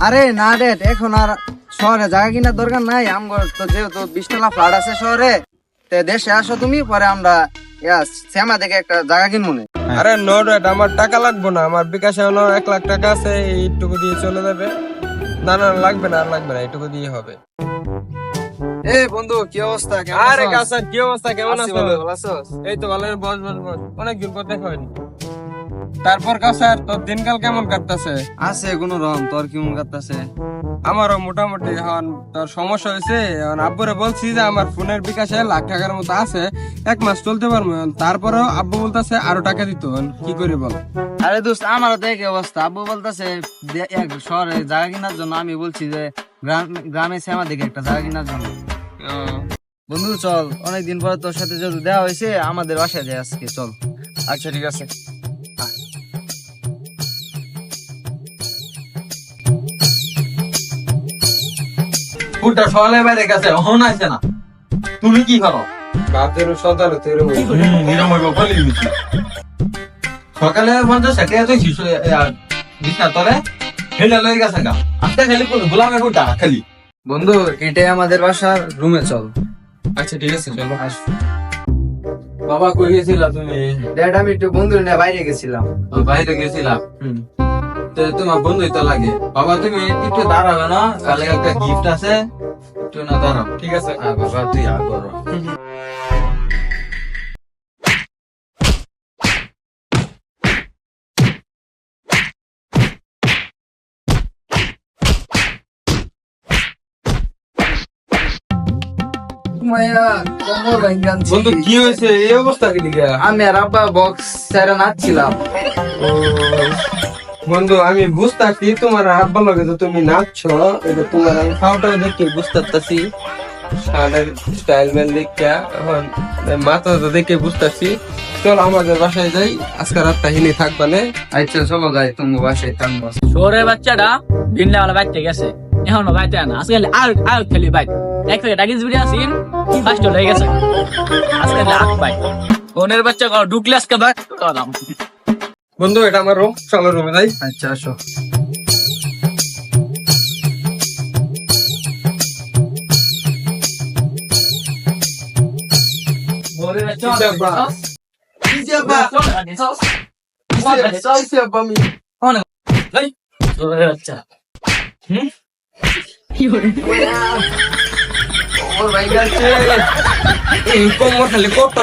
আরে না রে, এখন আর শহরে জায়গা কিনার দরকার নাই। আমার তো যেহেতু 20 তলা ফ্ল্যাট আছে শহরে, তে দেশে আসো তুমি, পরে আমরা শ্যামা থেকে একটা জায়গা কিনবো না। আরে নো ডেট, আমার টাকা লাগবে না, আমার বিকাশে হলো 1 লাখ টাকা আছে, এইটুকু দিয়ে চলে যাবে। না না লাগবে না, আর লাগবে না, এইটুকু দিয়ে হবে। এ বন্ধু, কি অবস্থা? কেমন আরে আছোস? কাসার কি অবস্থা, কেমন আছি আছো? ভালো, ভালো আছোস? এই তো ভালো, বস বস বস, অনেকদিন পর দেখা হয়নি। তারপর কাসার তোর দিনকাল কেমন কাটতেছে? আছে কোনো রকম। তোর কেমন কাটতাছে? আমারও মোটামুটি। এখন তোর সমস্যা হয়েছে, এখন আব্বুরে বলছি যে আমার ফোনের বিকাশে 1 লাখ টাকার মতো আছে, 1 মাস চলতে পারবো। তারপরেও আব্বু বলতেছে আরো টাকা দিত, কি করি বল? আরে দোস্ত, আমারও তো একই অবস্থা। আব্বু বলতেছে শহরে জায়গা কেনার জন্য, আমি বলছি যে গ্রামে শ্যামা দিকে একটা জায়গা কেনার জন্য। বন্ধু চল, অনেকদিন পরে তোর সাথে যদি দেখা হয়েছে, আমাদের বাসায় যাই আজকে, চল। আচ্ছা ঠিক আছে। পুরটা সকালে বাইরে গেছে, হন আছে না। তুমি কি করো? বাপের সন্তান হতে এরকম। এরকম হইব বলি দিছি। সকালে 50 টাকা তুই বিছনা তলে হেলা লয়ে গেছে গা। আস্তে খালি কোন গোলামের পুরটা খালি। বন্ধু, এটাই আমাদের বাসার রুমে, চল। আচ্ছা ঠিক আছে, চলো। বাবা কই গেছিলা তুমি? ড্যাড, আমি একটু বন্ধু নিয়ে বাইরে গেছিলাম। বাইরে গেছিলা? তো তোমার বন্ধুই তো লাগে। বাবা তুমি একটু দাঁড়াবে না, কালে একটা গিফট আছে, একটু না দাঁড়াও। ঠিক আছে। বাবা তুই আর করো। বন্ধু কি হয়েছে, এই অবস্থা কি দিকে? আমি আর আব্বা বক্স ছেড়ে নাচছিলাম। বন্ধু আমি বুঝতেছি তোমার আব্বা লাগে তো তুমি নাচছো, এটা তোমার আমি ফাউটা দেখে বুঝতে পারছি, শার্টের স্টাইল ম্যান দেখে, এখন মাথা দেখে বুঝতেছি। চল আমাদের বাসায় যাই, আজকে রাতটা হিনি থাকবা না। আচ্ছা চলো যাই, তুমি বাসায় থাকবো। শহরের বাচ্চাটা দিনবেলা বাইতে গেছে, এখনো বাইতে না। আজকে আর আর খেলি বাইক এক প্যাকেট আগিজ বিড়ি আসিন, ফার্স্ট হয়ে গেছে। আজকে আখ বাইক ফোনের বাচ্চা ঢুকলে আজকে বাইক দাম। বন্ধু এটা আমার রুম, চলো রুমে যাই। আচ্ছা আসো। কোমর খালি কত